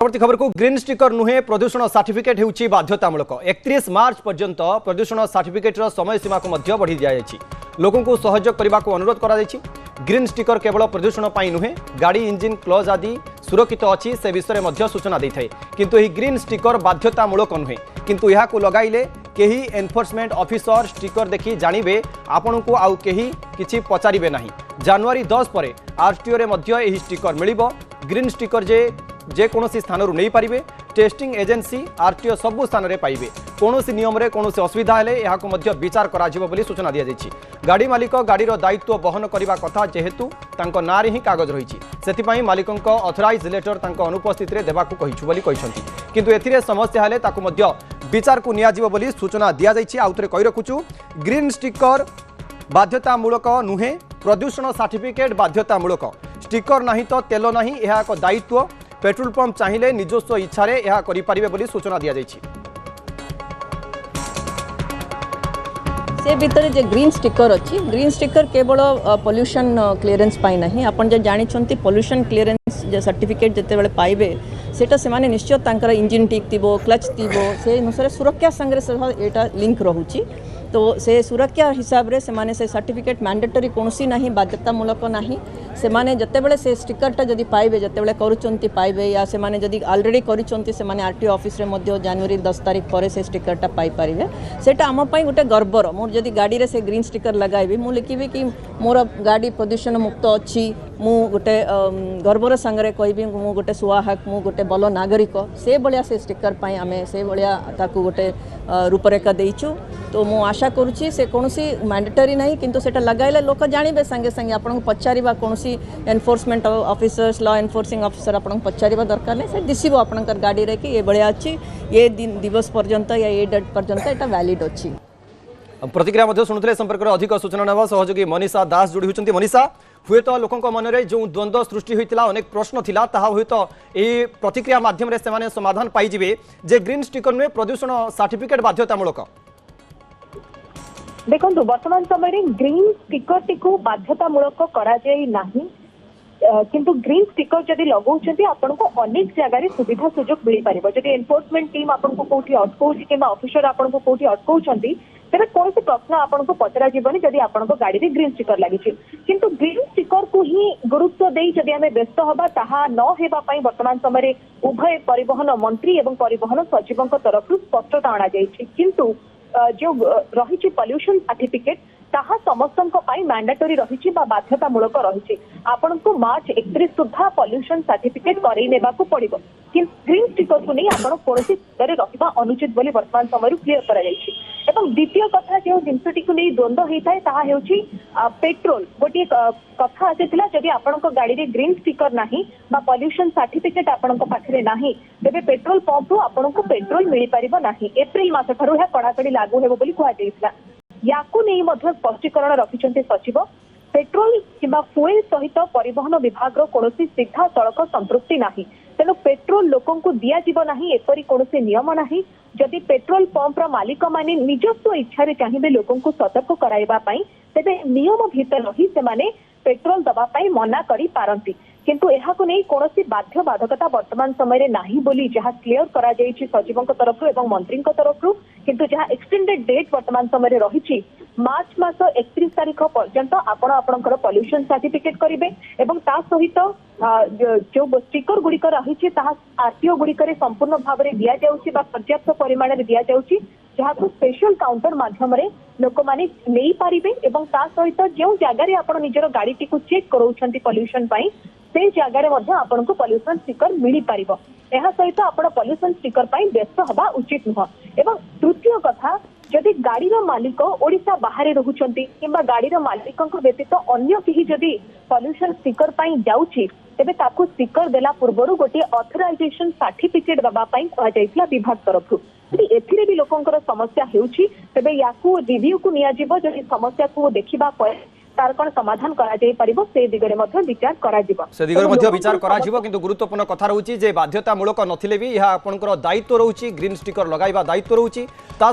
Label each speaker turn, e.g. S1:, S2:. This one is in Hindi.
S1: परवर्ती खबर को ग्रीन स्टिकर नुहे प्रदूषण सर्टिफिकेट होउछि बाध्यतामूलक 31 मार्च पर्यंत प्रदूषण सर्टिफिकेटर समय सीमा को मध्य बढ़ी दिया लोकों को सहयोग करने को अनुरोध करा ग्रीन स्टिकर केवल प्रदूषण पाई नुहे गाड़ी इंजिन क्लज आदि सुरक्षित अच्छी से विषय में सूचना देता है किंतु यह ग्रीन स्टिकर बाध्यतामूलक नुहे किंतु यह लगाइले केही एनफोर्समेंट ऑफिसर स्टिकर देखि जानिबे आपन को आउ केही किछि पचारिबे नाही। जनवरी 10 पर आरटीओ रे मध्य एही स्टिकर मिलिबो। ग्रीन स्टिकर जे कोनोसी स्थान रु नहीं पारिबे टेस्टिंग एजेंसी आरटीओ सबु स्थान रे पाइबे कोनोसी नियम रे कोनोसी असुविधा हेले एहा को मध्य विचार करा जिवो बोली सूचना दिया जायछि। गाड़ी मालिक गाड़ीर दायित्व बहन करबा कथा जेहेतु तांको नारे ही कागज रहिछि सेति पई मालिकंक ऑथराइज लेटर तांको अनुपस्थित रे देबाकू कहिछु बोली कहिसंती किंतु एथिरे समस्या हेले ताकू मध्य विचार को निया जिवो बोली सूचना दिया जायछि। आउतरे कहि रखुछु ग्रीन स्टिकर बाध्यतामूलक नुहे प्रदूषण सर्टिफिकेट बाध्यतामूलक स्टिकर नहीं तो तेल नहीं यह एक दायित्व पेट्रोल पंप चाहिए निजस्व इच्छा यह करें सूचना दी जाए।
S2: से भितर जे ग्रीन स्टिकर अच्छी ग्रीन स्टिकर केवल पॉल्यूशन क्लीयरेंस पाई नहीं आपन जे जानिछंती पॉल्यूशन क्लीयरेंस जे सर्टिफिकेट जते बेले पाइबे सेटा से माने निश्चय तांकर इंजिन ठीक थिबो क्लच थिबो से अनुसार सुरक्षा संगे से एटा लिंक रहूची तो से सुरक्षा हिसाब रे से माने से सर्टिफिकेट मैंडेटरी कोनसी नहीं बाध्यतामूलक नहीं से माने जते बेले से स्टिकरटा जदी पाइबे जते बेले करूचंती पाइबे या से माने जदी ऑलरेडी करूचंती से माने आरटीओ ऑफिस रे मध्य जनवरी 10 तारिख पर से स्टिकरटा पाई परिबे सेटा हम पई गोटे गर्वर मोर जदी गाड़ी रे से ग्रीन स्टिकर लगाइबे मु लिखिबे कि मोर गाड़ी प्रदूषण मुक्त अच्छी मु गोटे गर्वर संगे कहबी मु गोटे सुवाहक मु गोटे बल नागरिक से बलिया से स्टिकर पाई आमे से बलिया ताकू गोटे रूपरेखा देइछु तो मु आशा करुच्ची से कौन मैंडेटरी नहीं किंतु सेटा लगाइले लोक जानवे संगे संगे आपन पचारिबा कौन enforcement officers law enforcing officer आपन पचारिबा दरकार नहीं से दिसिबो आपनकर गाड़ी रे कि ये बलिया अच्छी ये दिन दिवस पर्यंत या ये डेट पर्यंत एटा वैलिड अच्छी।
S1: प्रतिक्रिया मध्य शुणुले संपर्क में अधिक सूचना नेबा सहयोगी मनीषा दास जोड़ी होती। मनीषा हुए तो लोकों मन में जो द्वंद्व सृष्टि होता अनेक प्रश्न थिला ताहा हुए तो ये प्रतिक्रिया माध्यम से समाधान पाइबे जे ग्रीन स्टिकर नुहे प्रदूषण सर्टिफिकेट बाध्यतामूलक।
S3: देखो वर्तमान समय ग्रीन स्टिकर टी बाध्यतामूलक करा जाई नाही किंतु ग्रीन स्टिकर जदि लगाउछंती आपन को अनेक जगह सुविधा सुजोग मिल पारिबो जदि एनफोर्समेंट टीम आपन को कोठी अटकाउछि किबा ऑफिसर आपन को कोठी अटकाउछंती तेरे कौन से प्रश्न आपन को पचरा जीवनी जदि आपन को गाड़ी रे ग्रीन स्टिकर लागिछि किंतु ग्रीन स्टिकर को ही गुरुत्व देई जदि हमें व्यस्त हबा ताहा न हेबा पई वर्तमान समय उभय परिवहन मंत्री एवं परिवहन सचिवक तरफ स्पष्टता अणा जाइछि किंतु जो रही पॉल्यूशन सर्टिफिकेट ताहा समस्तन मैंडेटरी रही बाध्यतामूलक रही आपण को मार्च 31 सुधा पॉल्यूशन सर्टिफिकेट करई नेबा को पड़िबो किंतु ग्रीन स्टिकर को नहीं आपण कोनोसी स्तर रखिबा अनुचित बोली वर्तमान समय क्लियर करा जायछि। एवं द्वितीय कथा जो जिनसटी को नहीं द्वंद्व होता है ताहा हेउछि पेट्रोल गोटे कथा आसीथिला जदि आपण को गाड़ी रे ग्रीन स्टिकर नाही बा पॉल्यूशन सर्टिफिकेट आपण को पाखरे नाही तेबे पेट्रोल पंप रु आपण को पेट्रोल मिली परिबो नाही एप्रिल मास ठरो है कड़ाकड़ी लागू हेबो बोली कुहा जायथिला याकू नहीं मध्य स्पष्टीकरण रखिछन्ते सचिव पेट्रोल किंबा फुएल सहित परिवहन विभाग रो कोनोसी सीधा सड़क संतृप्ति नाही तेणु पेट्रोल लोकों को दिया जीव नाही एपरी कोनोसी नियम नाही जदि पेट्रोल पंप रो मालिक माने निजस्व इच्छा रे चाहिबे लोकों को सतर्क कराइबा पई तेबे नियम भीतर रही से माने पेट्रोल दबा पई मना करी पारंती किंतु एहा को नहीं कोनोसी बाध्य बाधकता वर्तमान समय रे नाही बोली जहाँ क्लियर करा जायछि सचिवक तरफ एवं मंत्री तरफ किंतु जहाँ एक्सटेंडेड डेट वर्तमान समय रही मार्च मास 31 तारिख पर्यंत आपण आपणकर पॉल्यूशन सर्टिफिकेट करिवे एवं ता सहित जो स्टिकर गुड़िक रही आरटीओ गुड़िक संपूर्ण भाव में दिया जाउछि बा पर्याप्त परिमाण में दिया जाउछि जहाँ को स्पेशल काउंटर माध्यम लोक माने नहीं पारिबे एवं ता सहित जो जगह आपण निजर गाड़ी टी को चेक कराउछंती पॉल्यूशन पाई से जगह मध्ये आपण को पॉल्यूशन स्टिकर मिली पारिबो एहा सहित आपण पॉल्यूशन स्टिकर पाई व्यस्त हबा उचित नुह। एवं तृतीय कथा जदि गाड़ीर मालिक ओडिशा बाहर रहुचंती किंबा गाड़ीर मालिकंक व्यतीत अन्य केही जदि पॉल्यूशन स्टिकर पाई जाउची तेबे ताकू स्टिकर देला पूर्वरु गोटे ऑथराइजेशन सर्टिफिकेट दबा पाई कहा जायतिला विभाग तरफ एथिरे भी लोकंकर समस्या हेउची तेबे याकू रिव्यू को निया जिवो जदि समस्या को देखिबा पर तार कोन समाधान करा जाय परिबो से दिगरे मध्ये विचार करा जिवो से दिगरे मध्ये विचार करा जिवो किंतु गुरुत्वपूर्ण कथा रहउची जे बाध्यतामूलक नथिले भी यह आपनकर दायित्व रहउची ग्रीन स्टिकर लगाइबा दायित्व रहउची ता